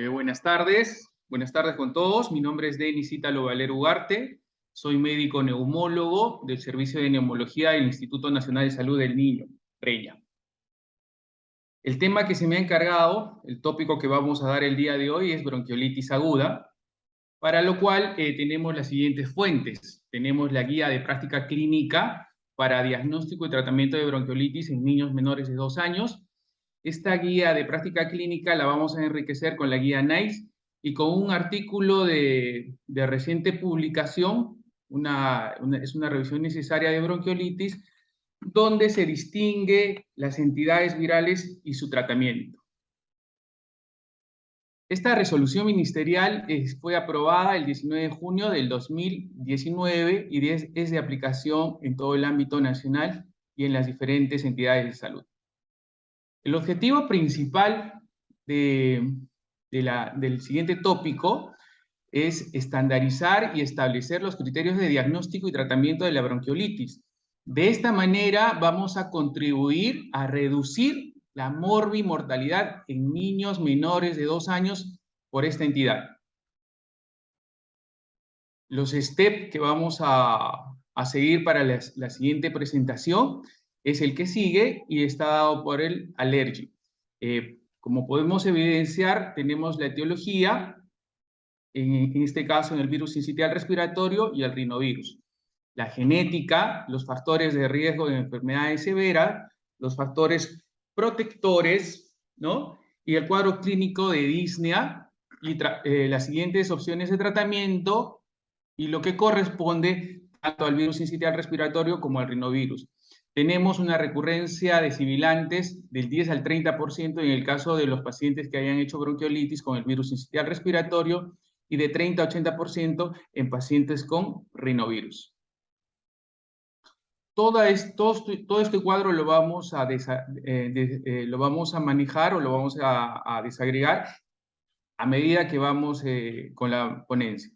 Buenas tardes con todos. Mi nombre es Denis Ítalo Valero Ugarte, soy médico neumólogo del Servicio de Neumología del Instituto Nacional de Salud del Niño, PRENIA. El tema que se me ha encargado, el tópico que vamos a dar el día de hoy es bronquiolitis aguda, para lo cual tenemos las siguientes fuentes. Tenemos la guía de práctica clínica para diagnóstico y tratamiento de bronquiolitis en niños menores de 2 años. Esta guía de práctica clínica la vamos a enriquecer con la guía NICE y con un artículo de reciente publicación, es una revisión necesaria de bronquiolitis, donde se distingue las entidades virales y su tratamiento. Esta resolución ministerial fue aprobada el 19 de junio del 2019 y es de aplicación en todo el ámbito nacional y en las diferentes entidades de salud. El objetivo principal del siguiente tópico es estandarizar y establecer los criterios de diagnóstico y tratamiento de la bronquiolitis. De esta manera vamos a contribuir a reducir la morbimortalidad en niños menores de 2 años por esta entidad. Los steps que vamos a seguir para la siguiente presentación es el que sigue y está dado por el Allergy. Como podemos evidenciar, tenemos la etiología, en este caso en el virus sincitial respiratorio y el rinovirus. La genética, los factores de riesgo de enfermedades severas, los factores protectores, ¿no? Y el cuadro clínico de disnea y las siguientes opciones de tratamiento y lo que corresponde tanto al virus sincitial respiratorio como al rinovirus. Tenemos una recurrencia de sibilantes del 10 al 30% en el caso de los pacientes que hayan hecho bronquiolitis con el virus sincitial respiratorio y de 30 a 80% en pacientes con rinovirus. Todo este cuadro lo vamos a manejar o lo vamos a desagregar a medida que vamos con la ponencia.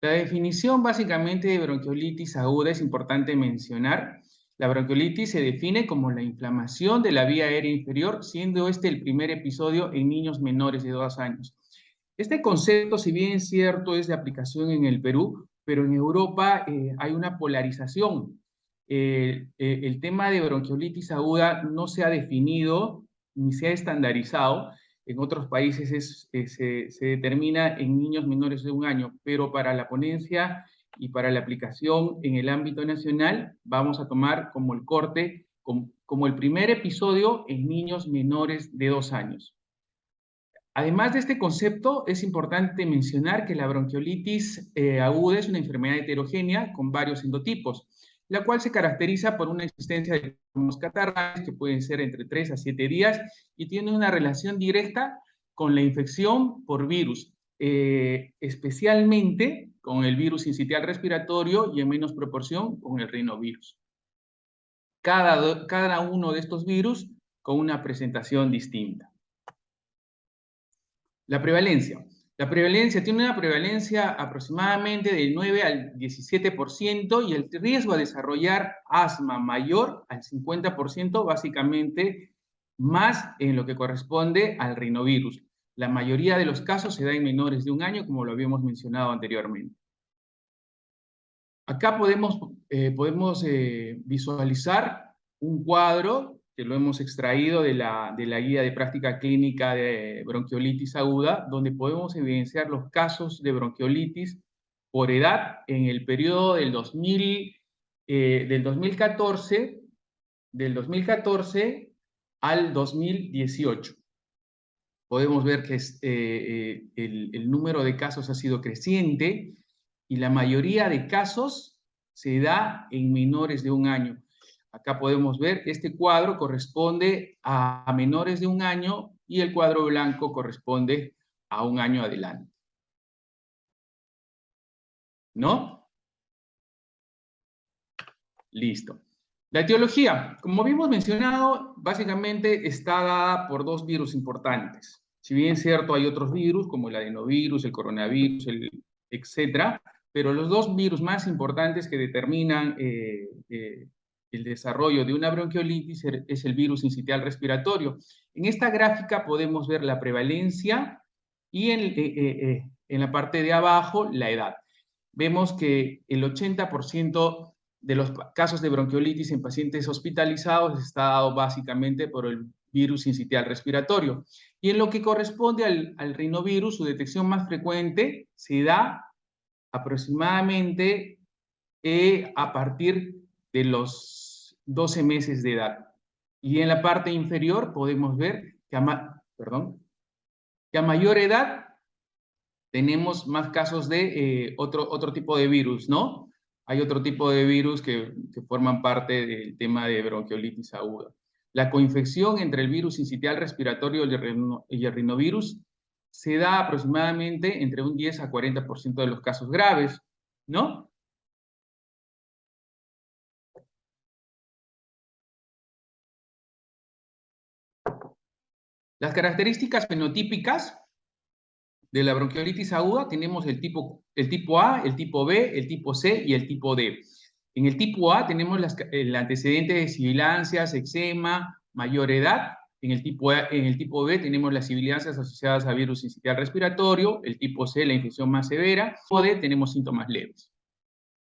La definición básicamente de bronquiolitis aguda es importante mencionar. La bronquiolitis se define como la inflamación de la vía aérea inferior, siendo este el primer episodio en niños menores de 2 años. Este concepto, si bien es cierto, es de aplicación en el Perú, pero en Europa hay una polarización. El tema de bronquiolitis aguda no se ha definido ni se ha estandarizado. En otros países se determina en niños menores de 1 año, pero para la ponencia y para la aplicación en el ámbito nacional vamos a tomar como el corte, como el primer episodio en niños menores de 2 años. Además de este concepto, es importante mencionar que la bronquiolitis aguda es una enfermedad heterogénea con varios endotipos, la cual se caracteriza por una existencia de catarrales que pueden ser entre 3 a 7 días y tiene una relación directa con la infección por virus, especialmente con el virus sincitial respiratorio y en menos proporción con el rinovirus. Cada uno de estos virus con una presentación distinta. La prevalencia. La prevalencia tiene una prevalencia aproximadamente del 9 al 17% y el riesgo a desarrollar asma mayor al 50%, básicamente más en lo que corresponde al rinovirus. La mayoría de los casos se da en menores de 1 año, como lo habíamos mencionado anteriormente. Acá podemos visualizar un cuadro que lo hemos extraído de la guía de práctica clínica de bronquiolitis aguda, donde podemos evidenciar los casos de bronquiolitis por edad en el periodo del 2014 al 2018. Podemos ver que el número de casos ha sido creciente y la mayoría de casos se da en menores de 1 año. Acá podemos ver, este cuadro corresponde a menores de 1 año y el cuadro blanco corresponde a 1 año adelante. ¿No? Listo. La etiología, como habíamos mencionado, básicamente está dada por 2 virus importantes. Si bien es cierto, hay otros virus como el adenovirus, el coronavirus, etcétera, pero los 2 virus más importantes que determinan el desarrollo de una bronquiolitis es el virus sincitial respiratorio. En esta gráfica podemos ver la prevalencia y en la parte de abajo la edad. Vemos que el 80% de los casos de bronquiolitis en pacientes hospitalizados está dado básicamente por el virus sincitial respiratorio. Y en lo que corresponde al rinovirus, su detección más frecuente se da aproximadamente a partir de los 12 meses de edad. Y en la parte inferior podemos ver que a mayor edad tenemos más casos de otro tipo de virus, ¿no? Hay otro tipo de virus que forman parte del tema de bronquiolitis aguda. La coinfección entre el virus sincitial respiratorio y el rinovirus se da aproximadamente entre un 10 a 40% de los casos graves, ¿no? Las características fenotípicas de la bronquiolitis aguda tenemos el tipo A, el tipo B, el tipo C y el tipo D. En el tipo A tenemos el antecedente de sibilancias, eczema, mayor edad. En el tipo B tenemos las sibilancias asociadas a virus sincitial respiratorio. El tipo C, la infección más severa. En el tipo D tenemos síntomas leves.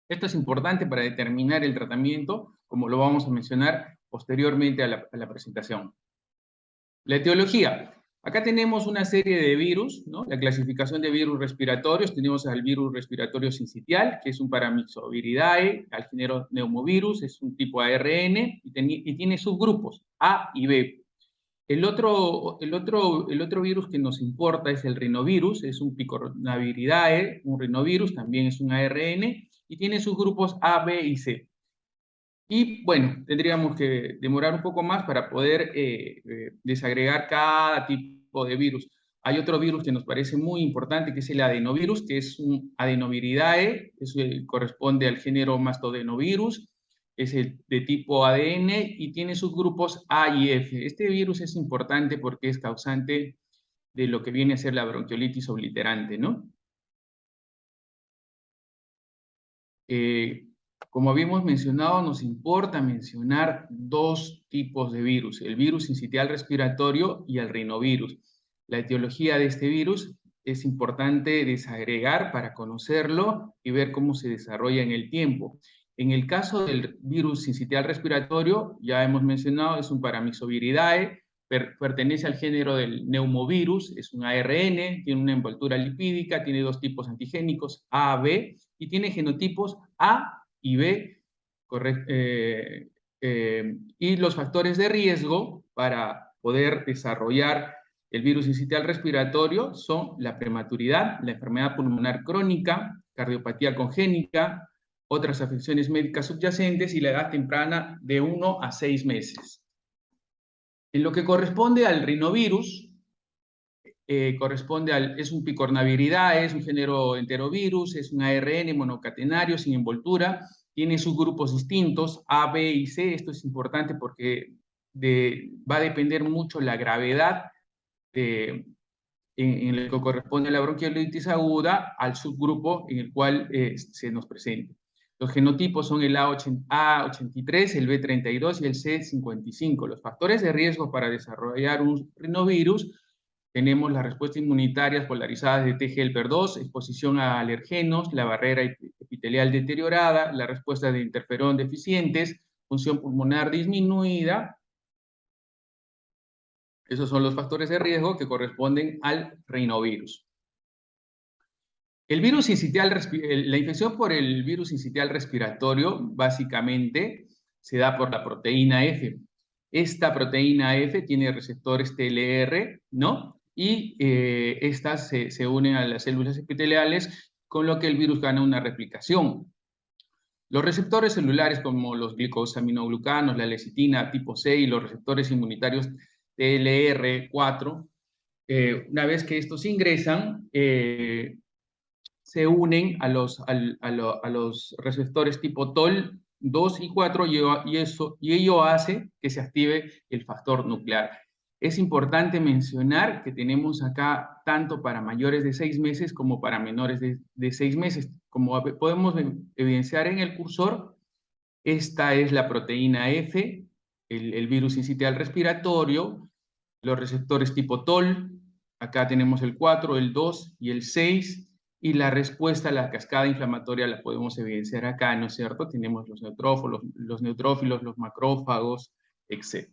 Esto es importante para determinar el tratamiento, como lo vamos a mencionar posteriormente a la presentación. La etiología. Acá tenemos una serie de virus, ¿no? La clasificación de virus respiratorios. Tenemos al virus respiratorio sincitial, que es un Paramyxoviridae, al género Pneumovirus, es un tipo ARN y tiene subgrupos A y B. El otro virus que nos importa es el rinovirus, es un Picornaviridae, un rinovirus, también es un ARN y tiene subgrupos A, B y C. Y bueno, tendríamos que demorar un poco más para poder desagregar cada tipo de virus. Hay otro virus que nos parece muy importante, que es el adenovirus, que es un Adenoviridae, corresponde al género Mastodenovirus, es el de tipo ADN y tiene subgrupos A y F. Este virus es importante porque es causante de lo que viene a ser la bronquiolitis obliterante, ¿no? Como habíamos mencionado, nos importa mencionar dos tipos de virus, el virus sincitial respiratorio y el rinovirus. La etiología de este virus es importante desagregar para conocerlo y ver cómo se desarrolla en el tiempo. En el caso del virus sincitial respiratorio, ya hemos mencionado, es un Paramyxoviridae, pertenece al género del neumovirus, es un ARN, tiene una envoltura lipídica, tiene dos tipos antigénicos, A, B, y tiene genotipos A y B, y los factores de riesgo para poder desarrollar el virus sincitial respiratorio son la prematuridad, la enfermedad pulmonar crónica, cardiopatía congénita, otras afecciones médicas subyacentes y la edad temprana de 1 a 6 meses. En lo que corresponde al rinovirus, es un Picornaviridae, es un género enterovirus, es un ARN monocatenario sin envoltura, tiene subgrupos distintos, A, B y C. Esto es importante porque va a depender mucho la gravedad en lo que corresponde a la bronquiolitis aguda al subgrupo en el cual se nos presenta. Los genotipos son el A83, el B32 y el C55. Los factores de riesgo para desarrollar un rinovirus: tenemos las respuestas inmunitarias polarizadas de T-helper-2, exposición a alergenos, la barrera epitelial deteriorada, la respuesta de interferón deficientes, función pulmonar disminuida. Esos son los factores de riesgo que corresponden al rinovirus. La infección por el virus sincitial respiratorio básicamente se da por la proteína F. Esta proteína F tiene receptores TLR, ¿no? Y estas se unen a las células epiteliales, con lo que el virus gana una replicación. Los receptores celulares como los glicosaminoglucanos, la lecitina tipo C y los receptores inmunitarios TLR4, una vez que estos ingresan, se unen a los receptores tipo TOL2 y 4 y ello hace que se active el factor nuclear. Es importante mencionar que tenemos acá tanto para mayores de 6 meses como para menores de 6 meses. Como podemos evidenciar en el cursor, Esta es la proteína F, el virus sincitial respiratorio, los receptores tipo TOL, acá tenemos el 4, el 2 y el 6, y la respuesta a la cascada inflamatoria la podemos evidenciar acá, ¿no es cierto? Tenemos los neutrófilos, los macrófagos, etc.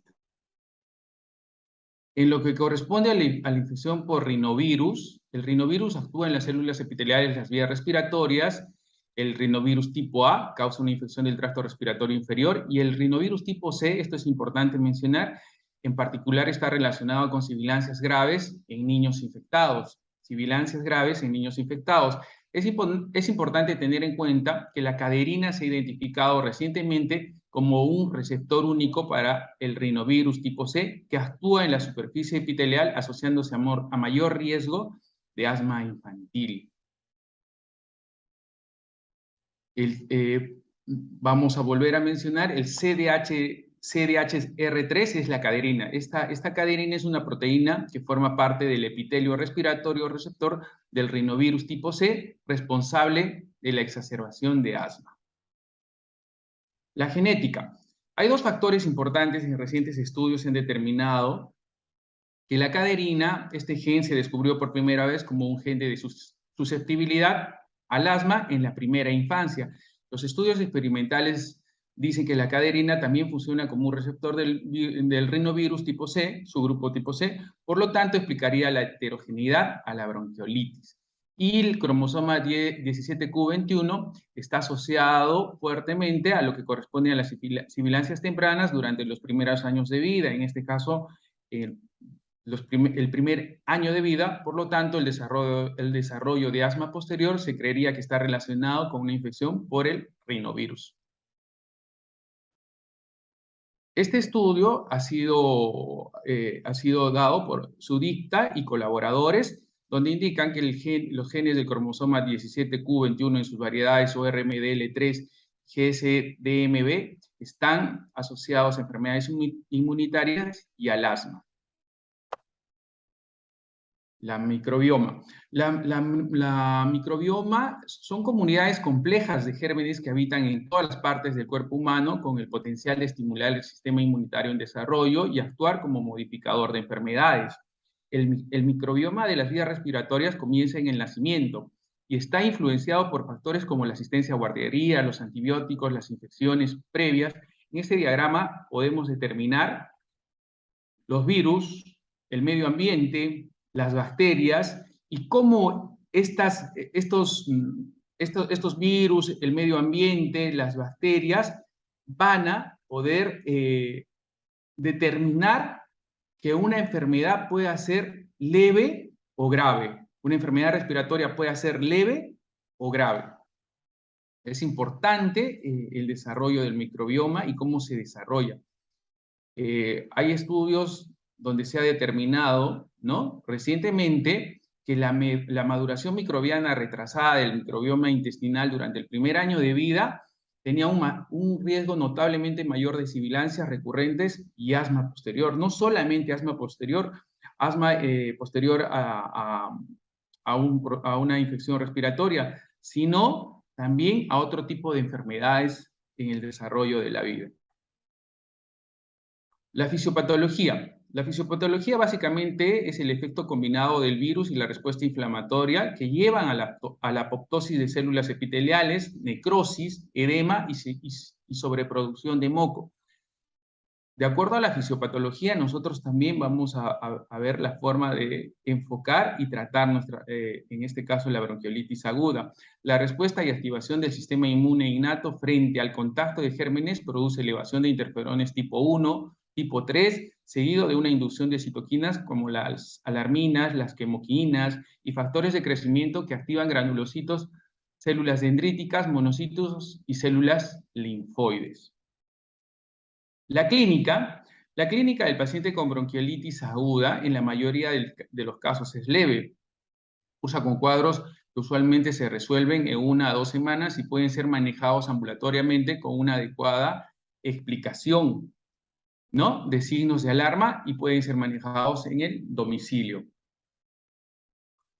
En lo que corresponde a la infección por rinovirus, el rinovirus actúa en las células epiteliales de las vías respiratorias. El rinovirus tipo A causa una infección del tracto respiratorio inferior y el rinovirus tipo C, esto es importante mencionar, en particular está relacionado con sibilancias graves en niños infectados. Sibilancias graves en niños infectados. Es importante tener en cuenta que la caderina se ha identificado recientemente como un receptor único para el rinovirus tipo C que actúa en la superficie epitelial asociándose a mayor riesgo de asma infantil. Vamos a volver a mencionar el CDHR3 es la caderina. Esta caderina es una proteína que forma parte del epitelio respiratorio receptor del rinovirus tipo C, responsable de la exacerbación de asma. La genética. Hay dos factores importantes en recientes estudios han determinado que la caderina, este gen se descubrió por primera vez como un gen de susceptibilidad al asma en la primera infancia. Los estudios experimentales dicen que la caderina también funciona como un receptor del rinovirus tipo C, subgrupo tipo C, por lo tanto explicaría la heterogeneidad a la bronquiolitis. Y el cromosoma 17q21 está asociado fuertemente a lo que corresponde a las sibilancias tempranas durante los primeros años de vida, en este caso el primer año de vida, por lo tanto el desarrollo de asma posterior se creería que está relacionado con una infección por el rinovirus. Este estudio ha sido dado por Sudicta y colaboradores, donde indican que los genes del cromosoma 17q21 en sus variedades ORMDL3, GSDMB, están asociados a enfermedades inmunitarias y al asma. La microbioma. La microbioma son comunidades complejas de gérmenes que habitan en todas las partes del cuerpo humano con el potencial de estimular el sistema inmunitario en desarrollo y actuar como modificador de enfermedades. El microbioma de las vías respiratorias comienza en el nacimiento y está influenciado por factores como la asistencia a guardería, los antibióticos, las infecciones previas. En este diagrama podemos determinar los virus, el medio ambiente, las bacterias y cómo estos virus, el medio ambiente, las bacterias van a poder determinar que una enfermedad pueda ser leve o grave. Una enfermedad respiratoria puede ser leve o grave. Es importante el desarrollo del microbioma y cómo se desarrolla. Hay estudios donde se ha determinado, ¿no?, recientemente que la maduración microbiana retrasada del microbioma intestinal durante el primer año de vida tenía un riesgo notablemente mayor de sibilancias recurrentes y asma posterior. No solamente asma posterior, asma posterior a una infección respiratoria, sino también a otro tipo de enfermedades en el desarrollo de la vida. La fisiopatología. La fisiopatología básicamente es el efecto combinado del virus y la respuesta inflamatoria que llevan a la apoptosis de células epiteliales, necrosis, edema y sobreproducción de moco. De acuerdo a la fisiopatología, nosotros también vamos a ver la forma de enfocar y tratar en este caso, la bronquiolitis aguda. La respuesta y activación del sistema inmune innato frente al contacto de gérmenes produce elevación de interferones tipo 1, tipo 3, seguido de una inducción de citoquinas como las alarminas, las quemoquinas y factores de crecimiento que activan granulocitos, células dendríticas, monocitos y células linfoides. La clínica del paciente con bronquiolitis aguda en la mayoría de los casos es leve. Cursa con cuadros que usualmente se resuelven en 1 a 2 semanas y pueden ser manejados ambulatoriamente con una adecuada explicación, ¿no?, de signos de alarma y pueden ser manejados en el domicilio.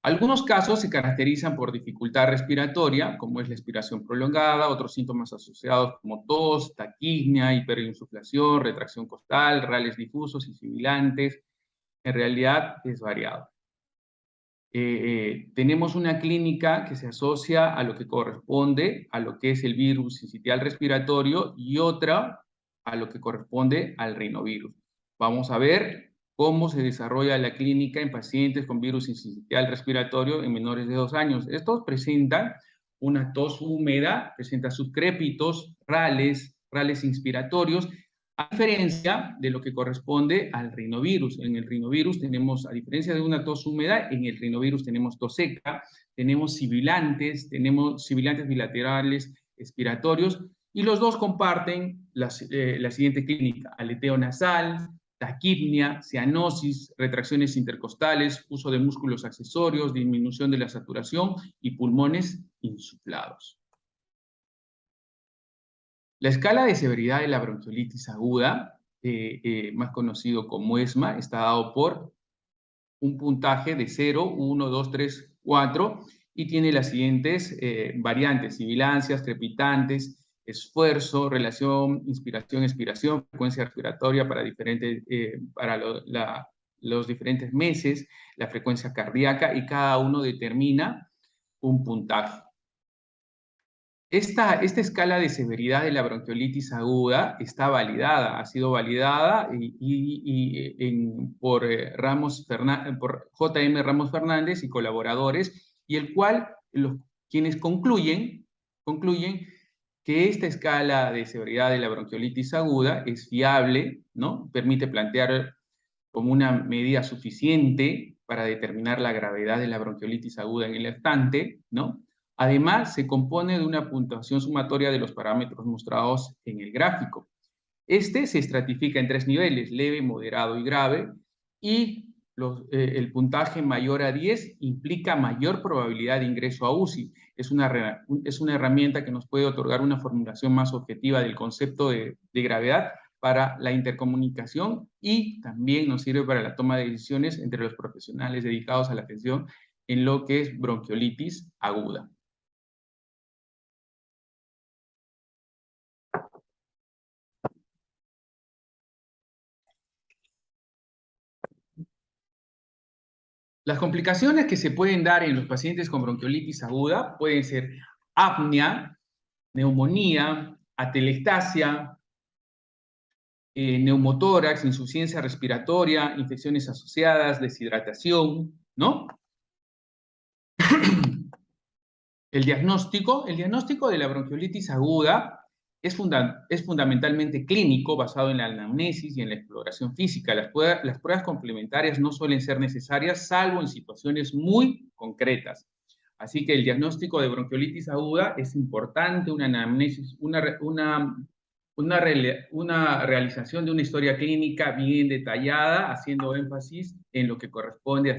Algunos casos se caracterizan por dificultad respiratoria, como es la expiración prolongada, otros síntomas asociados como tos, taquipnea, hiperinsuflación, retracción costal, rales difusos y sibilantes. En realidad es variado. Tenemos una clínica que se asocia a lo que corresponde a lo que es el virus sincitial respiratorio y otra a lo que corresponde al rinovirus. Vamos a ver cómo se desarrolla la clínica en pacientes con virus sincitial respiratorio en menores de 2 años. Estos presentan una tos húmeda, presentan sus crépitos, rales inspiratorios, a diferencia de lo que corresponde al rinovirus. En el rinovirus tenemos, a diferencia de una tos húmeda, en el rinovirus tenemos tos seca, tenemos sibilantes bilaterales expiratorios, y los dos comparten la siguiente clínica: aleteo nasal, taquipnea, cianosis, retracciones intercostales, uso de músculos accesorios, disminución de la saturación y pulmones insuflados. La escala de severidad de la bronquiolitis aguda, más conocido como ESMA, está dado por un puntaje de 0, 1, 2, 3, 4, y tiene las siguientes variantes: sibilancias, crepitantes, esfuerzo, relación, inspiración, expiración, frecuencia respiratoria para los diferentes meses, la frecuencia cardíaca, y cada uno determina un puntaje. Esta escala de severidad de la bronquiolitis aguda está validada, ha sido validada por J.M. Ramos Fernández y colaboradores, y el cual quienes concluyen que esta escala de severidad de la bronquiolitis aguda es fiable, ¿no? Permite plantear como una medida suficiente para determinar la gravedad de la bronquiolitis aguda en el lactante, ¿no? Además, se compone de una puntuación sumatoria de los parámetros mostrados en el gráfico. Este se estratifica en 3 niveles: leve, moderado y grave, y el puntaje mayor a 10 implica mayor probabilidad de ingreso a UCI. Es una herramienta que nos puede otorgar una formulación más objetiva del concepto de gravedad para la intercomunicación, y también nos sirve para la toma de decisiones entre los profesionales dedicados a la atención en lo que es bronquiolitis aguda. Las complicaciones que se pueden dar en los pacientes con bronquiolitis aguda pueden ser apnea, neumonía, atelectasia, neumotórax, insuficiencia respiratoria, infecciones asociadas, deshidratación, ¿no? El diagnóstico de la bronquiolitis aguda es fundamentalmente clínico, basado en la anamnesis y en la exploración física. Las pruebas complementarias no suelen ser necesarias, salvo en situaciones muy concretas. Así que el diagnóstico de bronquiolitis aguda es importante: una anamnesis, una realización de una historia clínica bien detallada, haciendo énfasis en lo que corresponde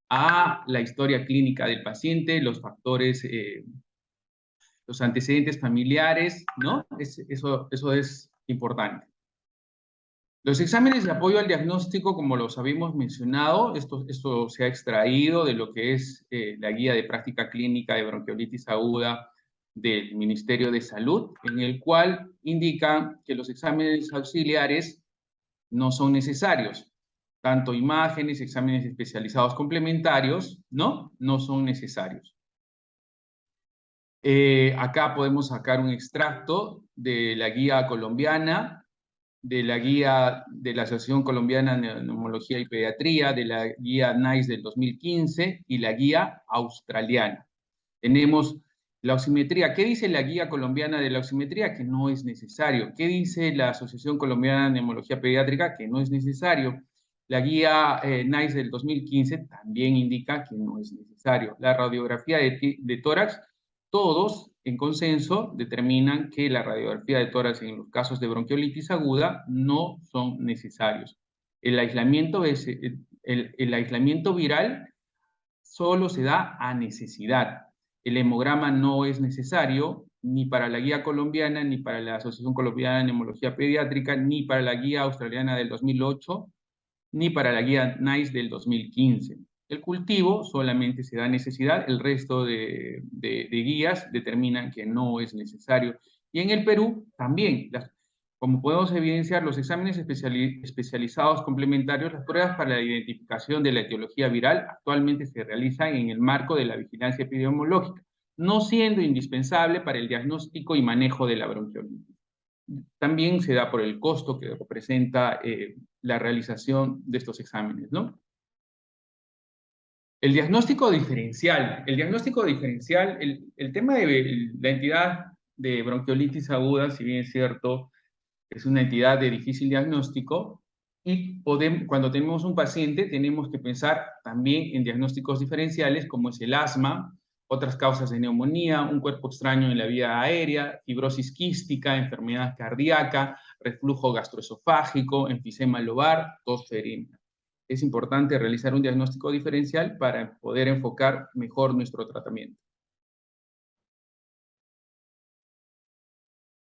a la historia clínica del paciente, los factores, los antecedentes familiares, ¿no? Eso es importante. Los exámenes de apoyo al diagnóstico, como los habíamos mencionado, esto se ha extraído de lo que es la guía de práctica clínica de bronquiolitis aguda del Ministerio de Salud, en el cual indica que los exámenes auxiliares no son necesarios. Tanto imágenes, exámenes especializados complementarios, ¿no? No son necesarios. Acá podemos sacar un extracto de la guía colombiana, de la guía de la Asociación Colombiana de Neumología y Pediatría, de la guía NICE del 2015 y la guía australiana. Tenemos la oximetría. ¿Qué dice la guía colombiana de la oximetría? Que no es necesario. ¿Qué dice la Asociación Colombiana de Neumología Pediátrica? Que no es necesario. La guía NICE del 2015 también indica que no es necesario. La radiografía de tórax, todos en consenso determinan que la radiografía de tórax en los casos de bronquiolitis aguda no son necesarios. El aislamiento viral solo se da a necesidad. El hemograma no es necesario ni para la guía colombiana, ni para la Asociación Colombiana de Neumología Pediátrica, ni para la guía australiana del 2008, ni para la guía NICE del 2015. El cultivo solamente se da necesidad, el resto de guías determinan que no es necesario. Y en el Perú también, como podemos evidenciar, los exámenes especializados complementarios, las pruebas para la identificación de la etiología viral actualmente se realizan en el marco de la vigilancia epidemiológica, no siendo indispensable para el diagnóstico y manejo de la bronquiolitis. También se da por el costo que representa la realización de estos exámenes, ¿no? El diagnóstico diferencial. El tema de la entidad de bronquiolitis aguda, si bien es cierto, es una entidad de difícil diagnóstico, y cuando tenemos un paciente tenemos que pensar también en diagnósticos diferenciales como es el asma, otras causas de neumonía, un cuerpo extraño en la vía aérea, fibrosis quística, enfermedad cardíaca, reflujo gastroesofágico, enfisema lobar, tos febril. Es importante realizar un diagnóstico diferencial para poder enfocar mejor nuestro tratamiento.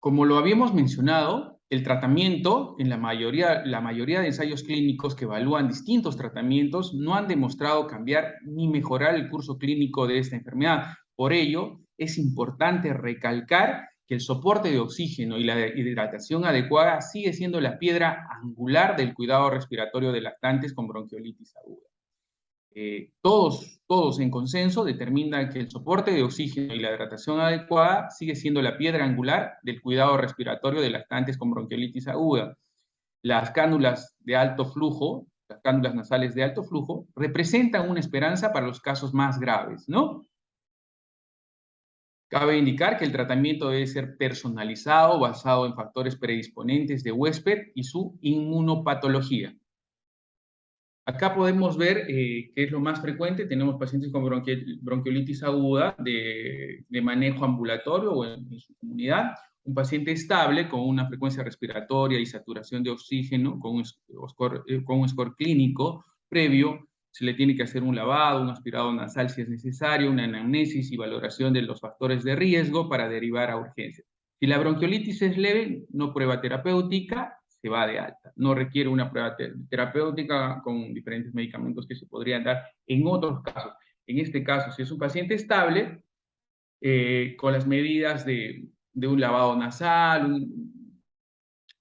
Como lo habíamos mencionado, el tratamiento, la mayoría de ensayos clínicos que evalúan distintos tratamientos no han demostrado cambiar ni mejorar el curso clínico de esta enfermedad. Por ello, es importante recalcar que el soporte de oxígeno y la hidratación adecuada sigue siendo la piedra angular del cuidado respiratorio de lactantes con bronquiolitis aguda. Todos en consenso determinan que el soporte de oxígeno y la hidratación adecuada sigue siendo la piedra angular del cuidado respiratorio de lactantes con bronquiolitis aguda. Las cánulas de alto flujo, las cánulas nasales de alto flujo, representan una esperanza para los casos más graves, ¿no? Cabe indicar que el tratamiento debe ser personalizado, basado en factores predisponentes de huésped y su inmunopatología. Acá podemos ver qué es lo más frecuente. Tenemos pacientes con bronquiolitis aguda de manejo ambulatorio o en su comunidad. Un paciente estable con una frecuencia respiratoria y saturación de oxígeno con un score clínico previo. Se le tiene que hacer un lavado, un aspirado nasal si es necesario, una anamnesis y valoración de los factores de riesgo para derivar a urgencias. Si la bronquiolitis es leve, no prueba terapéutica, se va de alta. No requiere una prueba terapéutica con diferentes medicamentos que se podrían dar en otros casos. En este caso, si es un paciente estable, con las medidas de un lavado nasal,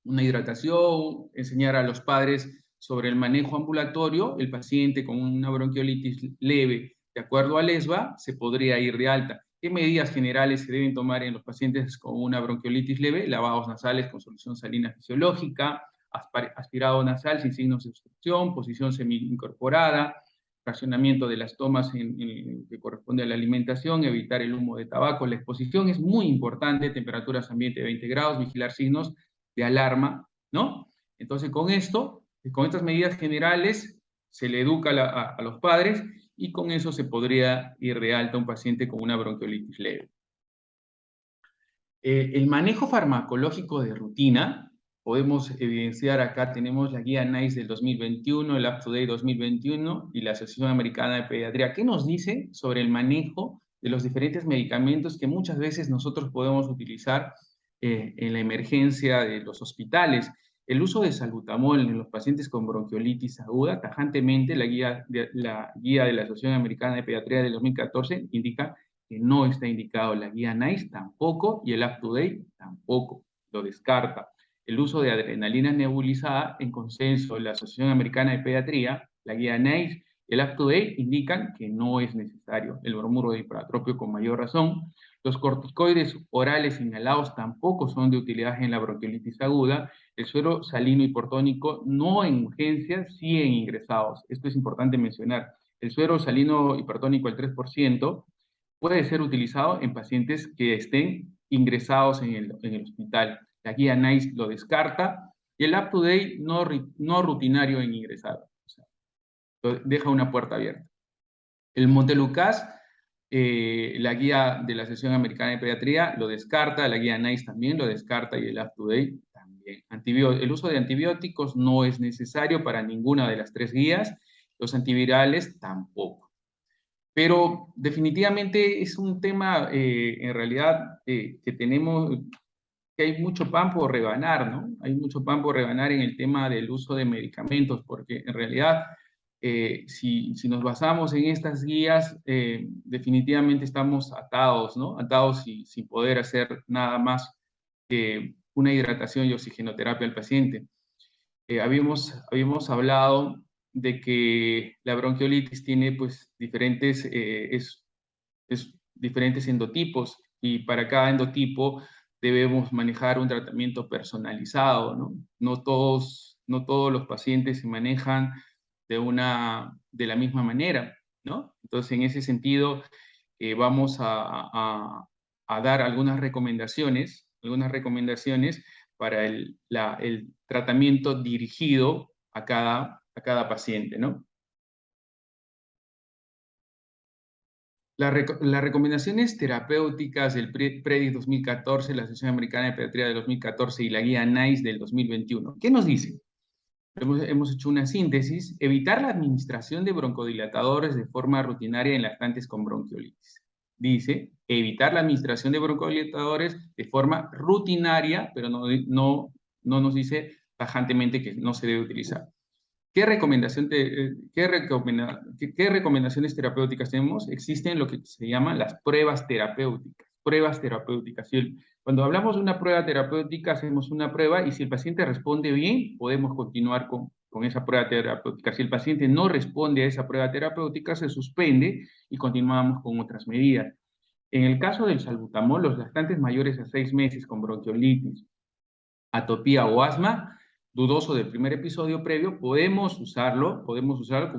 una hidratación, enseñar a los padres sobre el manejo ambulatorio, el paciente con una bronquiolitis leve, de acuerdo al ESBA, se podría ir de alta. ¿Qué medidas generales se deben tomar en los pacientes con una bronquiolitis leve? Lavados nasales con solución salina fisiológica, aspirado nasal sin signos de obstrucción, posición semi-incorporada, fraccionamiento de las tomas que corresponde a la alimentación, evitar el humo de tabaco. La exposición es muy importante, temperaturas ambiente de 20 grados, vigilar signos de alarma, ¿no? Entonces, con estas medidas generales, se le educa a los padres y con eso se podría ir de alta un paciente con una bronquiolitis leve. El manejo farmacológico de rutina, podemos evidenciar acá, tenemos la guía NICE del 2021, el UpToDate 2021 y la Asociación Americana de Pediatría. ¿Qué nos dice sobre el manejo de los diferentes medicamentos que muchas veces nosotros podemos utilizar en la emergencia de los hospitales? El uso de salbutamol en los pacientes con bronquiolitis aguda, tajantemente la guía de la Asociación Americana de Pediatría del 2014 indica que no está indicado. La guía NICE tampoco y el UpToDate tampoco, lo descarta. El uso de adrenalina nebulizada en consenso de la Asociación Americana de Pediatría, la guía NICE y el UpToDate indican que no es necesario. El bromuro de hiperatropio con mayor razón. Los corticoides orales inhalados tampoco son de utilidad en la bronquiolitis aguda. El suero salino hipertónico no en urgencias, sí en ingresados. Esto es importante mencionar. El suero salino hipertónico al 3% puede ser utilizado en pacientes que estén ingresados en el hospital. La guía NICE lo descarta y el UpToDate no rutinario en ingresado. O sea, deja una puerta abierta. El Montelukast, la guía de la Asociación Americana de Pediatría lo descarta, la guía NICE también lo descarta y el UpToDate también. El uso de antibióticos no es necesario para ninguna de las tres guías, los antivirales tampoco. Pero definitivamente es un tema, en realidad, que hay mucho pan por rebanar, ¿no? Hay mucho pan por rebanar en el tema del uso de medicamentos, porque en realidad si nos basamos en estas guías, definitivamente estamos atados, ¿no? Atados y sin poder hacer nada más que una hidratación y oxigenoterapia al paciente. Habíamos hablado de que la bronquiolitis tiene pues diferentes endotipos y para cada endotipo debemos manejar un tratamiento personalizado, ¿no? No todos los pacientes se manejan de la misma manera, ¿no? Entonces, en ese sentido, vamos a dar algunas recomendaciones para el tratamiento dirigido a cada paciente, ¿no? Las recomendaciones terapéuticas del PREDIS 2014, la Asociación Americana de Pediatría de 2014 y la guía NICE del 2021. ¿Qué nos dicen? Hemos hecho una síntesis. Evitar la administración de broncodilatadores de forma rutinaria en lactantes con bronquiolitis. Dice, evitar la administración de broncodilatadores de forma rutinaria, pero no nos dice tajantemente que no se debe utilizar. ¿Qué recomendaciones terapéuticas tenemos? Existen lo que se llaman las pruebas terapéuticas. Pruebas terapéuticas. Cuando hablamos de una prueba terapéutica, hacemos una prueba y si el paciente responde bien, podemos continuar con esa prueba terapéutica. Si el paciente no responde a esa prueba terapéutica, se suspende y continuamos con otras medidas. En el caso del salbutamol, los lactantes mayores a 6 meses con bronquiolitis, atopía o asma, dudoso del primer episodio previo, podemos usarlo con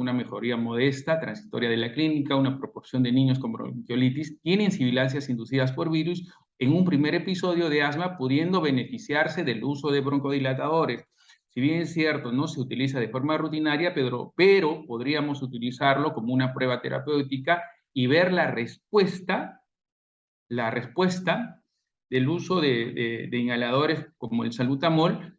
una mejoría modesta, transitoria de la clínica, una proporción de niños con bronquiolitis tienen sibilancias inducidas por virus en un primer episodio de asma, pudiendo beneficiarse del uso de broncodilatadores. Si bien es cierto, no se utiliza de forma rutinaria, pero podríamos utilizarlo como una prueba terapéutica y ver la respuesta del uso de inhaladores como el salbutamol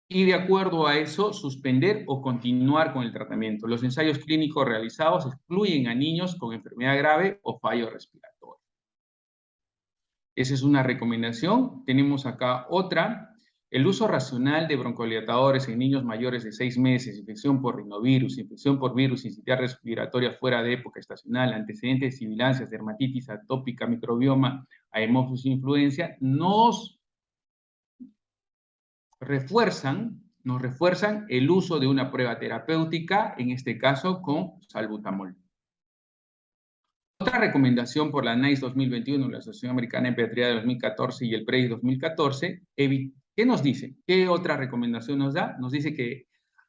y de acuerdo a eso suspender o continuar con el tratamiento. Los ensayos clínicos realizados excluyen a niños con enfermedad grave o fallo respiratorio. Esa es una recomendación. Tenemos acá otra. El uso racional de broncodilatadores en niños mayores de 6 meses, infección por rinovirus, infección por virus sincitial respiratoria fuera de época estacional, antecedentes de sibilancias, dermatitis atópica, microbioma, Haemophilus influenza, nos refuerzan el uso de una prueba terapéutica, en este caso con salbutamol. Otra recomendación por la NICE 2021, la Asociación Americana de Pediatría de 2014 y el PREDIS 2014, ¿qué nos dice? ¿Qué otra recomendación nos da? Nos dice que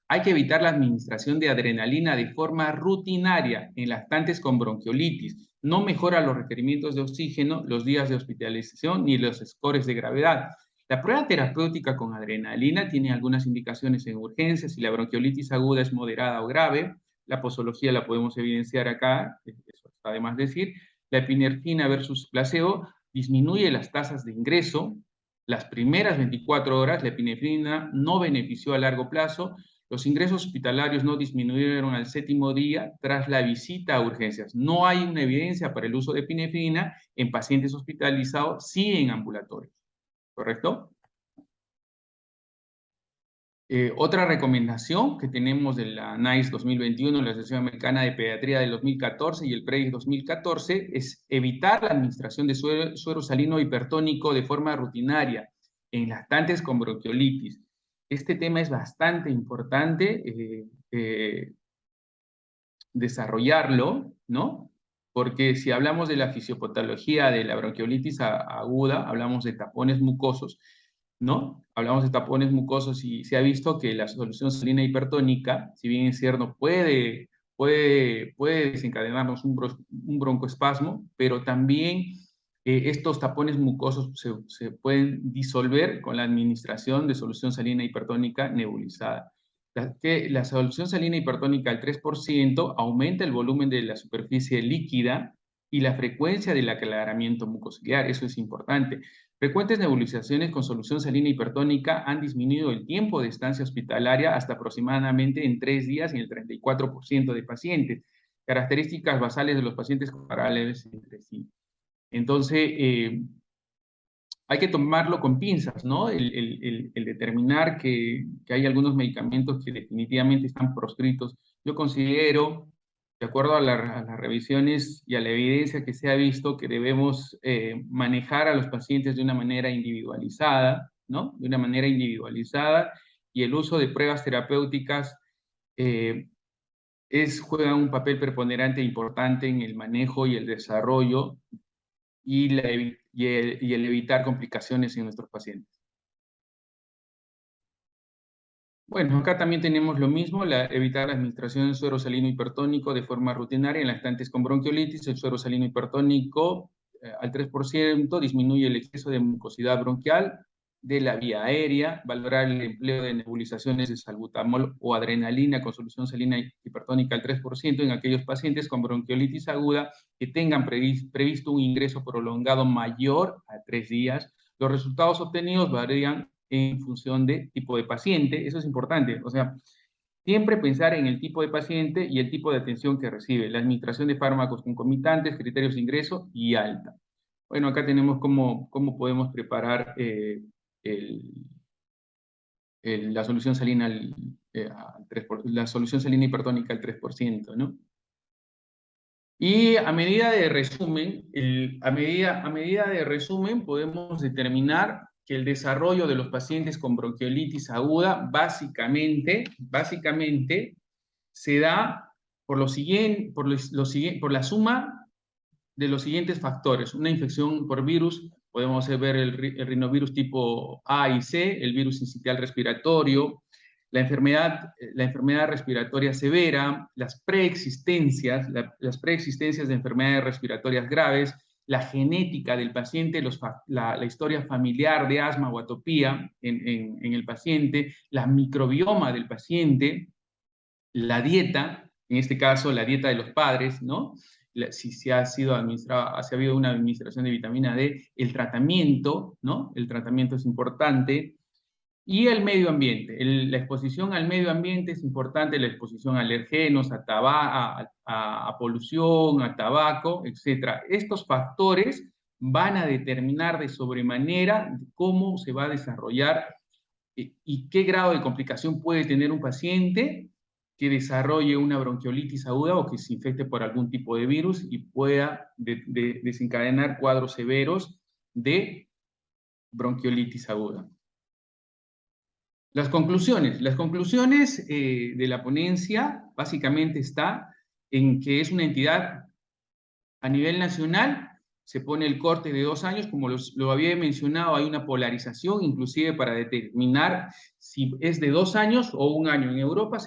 hay que evitar la administración de adrenalina de forma rutinaria en lactantes con bronquiolitis. No mejora los requerimientos de oxígeno, los días de hospitalización ni los scores de gravedad. La prueba terapéutica con adrenalina tiene algunas indicaciones en urgencias si la bronquiolitis aguda es moderada o grave. La posología la podemos evidenciar acá, eso está de más decir. La epinefrina versus placebo disminuye las tasas de ingreso. Las primeras 24 horas, la epinefrina no benefició a largo plazo. Los ingresos hospitalarios no disminuyeron al 7º día tras la visita a urgencias. No hay una evidencia para el uso de epinefrina en pacientes hospitalizados, sí en ambulatorios. ¿Correcto? Otra recomendación que tenemos de la NICE 2021, la Asociación Americana de Pediatría del 2014 y el PREDIS 2014 es evitar la administración de suero salino hipertónico de forma rutinaria en lactantes con bronquiolitis. Este tema es bastante importante desarrollarlo, ¿no? Porque si hablamos de la fisiopatología de la bronquiolitis aguda, hablamos de tapones mucosos, ¿no? Hablamos de tapones mucosos y se ha visto que la solución salina hipertónica, si bien es cierto, puede desencadenarnos un broncoespasmo, pero también estos tapones mucosos se pueden disolver con la administración de solución salina hipertónica nebulizada. La solución salina hipertónica al 3% aumenta el volumen de la superficie líquida y la frecuencia del aclaramiento mucociliar, eso es importante. Frecuentes nebulizaciones con solución salina hipertónica han disminuido el tiempo de estancia hospitalaria hasta aproximadamente en 3 días en el 34% de pacientes. Características basales de los pacientes comparables entre sí. Entonces, hay que tomarlo con pinzas, ¿no? El determinar que hay algunos medicamentos que definitivamente están proscritos yo considero, de acuerdo a las revisiones y a la evidencia que se ha visto, que debemos manejar a los pacientes de una manera individualizada, ¿no? De una manera individualizada, y el uso de pruebas terapéuticas eh, juega un papel preponderante e importante en el manejo y el desarrollo y el evitar complicaciones en nuestros pacientes. Bueno, acá también tenemos lo mismo, evitar la administración de suero salino hipertónico de forma rutinaria en lactantes con bronquiolitis. El suero salino hipertónico al 3% disminuye el exceso de mucosidad bronquial de la vía aérea. Valorar el empleo de nebulizaciones de salbutamol o adrenalina con solución salina hipertónica al 3% en aquellos pacientes con bronquiolitis aguda que tengan previsto un ingreso prolongado mayor a 3 días. Los resultados obtenidos varían en función de tipo de paciente. Eso es importante. O sea, siempre pensar en el tipo de paciente y el tipo de atención que recibe, la administración de fármacos concomitantes, criterios de ingreso y alta. Bueno, acá tenemos cómo podemos preparar la solución salina al 3%, la solución salina hipertónica al 3%, ¿no? Y a medida de resumen, a medida de resumen podemos determinar que el desarrollo de los pacientes con bronquiolitis aguda básicamente se da por por la suma de los siguientes factores. Una infección por virus, podemos ver el rinovirus tipo A y C, el virus sincitial respiratorio, la enfermedad respiratoria severa, las preexistencias de enfermedades respiratorias graves, la genética del paciente, la historia familiar de asma o atopía en el paciente, la microbioma del paciente, la dieta, en este caso la dieta de los padres, ¿no? Si se ha sido administrado, si ha habido una administración de vitamina D, el tratamiento, ¿no? El tratamiento es importante. Y el medio ambiente. La exposición al medio ambiente es importante, la exposición a alergenos, a polución, a tabaco, etc. Estos factores van a determinar de sobremanera cómo se va a desarrollar y qué grado de complicación puede tener un paciente que desarrolle una bronquiolitis aguda o que se infecte por algún tipo de virus y pueda desencadenar cuadros severos de bronquiolitis aguda. Las conclusiones de la ponencia básicamente está en que es una entidad a nivel nacional, se pone el corte de 2 años, como lo había mencionado, hay una polarización inclusive para determinar si es de 2 años o 1 año. En Europa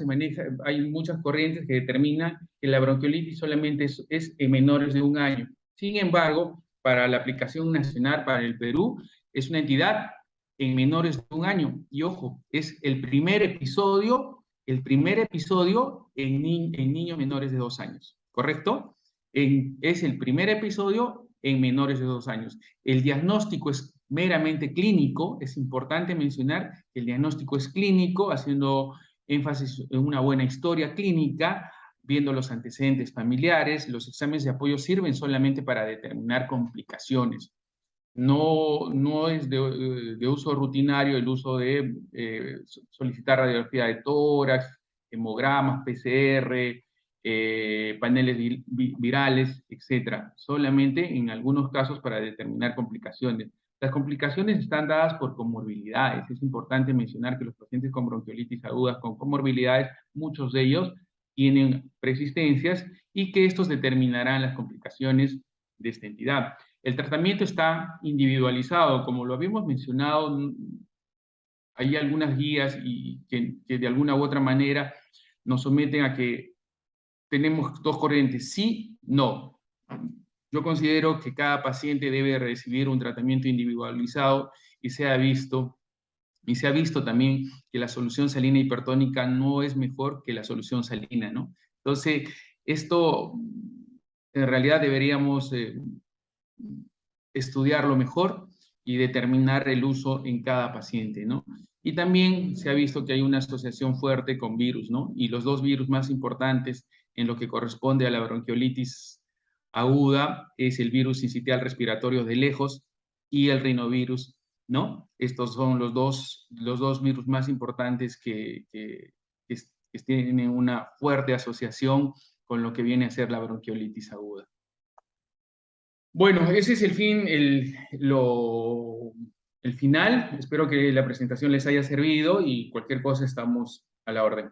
hay muchas corrientes que determinan que la bronquiolitis solamente es en menores de 1 año. Sin embargo, para la aplicación nacional, para el Perú, es una entidad en menores de 1 año. Y ojo, es el primer episodio en niños menores de 2 años, ¿correcto? Es el primer episodio en menores de 2 años. El diagnóstico es meramente clínico, es importante mencionar que el diagnóstico es clínico, haciendo énfasis en una buena historia clínica, viendo los antecedentes familiares. Los exámenes de apoyo sirven solamente para determinar complicaciones. No es de uso rutinario el uso de solicitar radiografía de tórax, hemogramas, PCR, paneles virales, etc. Solamente en algunos casos para determinar complicaciones. Las complicaciones están dadas por comorbilidades. Es importante mencionar que los pacientes con bronquiolitis agudas con comorbilidades, muchos de ellos tienen persistencias y que estos determinarán las complicaciones de esta entidad. El tratamiento está individualizado, como lo habíamos mencionado, hay algunas guías que de alguna u otra manera nos someten a que tenemos 2 corrientes, sí, no. Yo considero que cada paciente debe recibir un tratamiento individualizado y se ha visto también que la solución salina hipertónica no es mejor que la solución salina, ¿no? Entonces, esto en realidad deberíamos estudiarlo mejor y determinar el uso en cada paciente, ¿no? Y también se ha visto que hay una asociación fuerte con virus, ¿no? Y los 2 virus más importantes en lo que corresponde a la bronquiolitis aguda es el virus sincitial respiratorio de lejos y el rinovirus, ¿no? Estos son los dos virus más importantes que que tienen una fuerte asociación con lo que viene a ser la bronquiolitis aguda. Bueno, ese es el fin, el final. Espero que la presentación les haya servido y cualquier cosa estamos a la orden.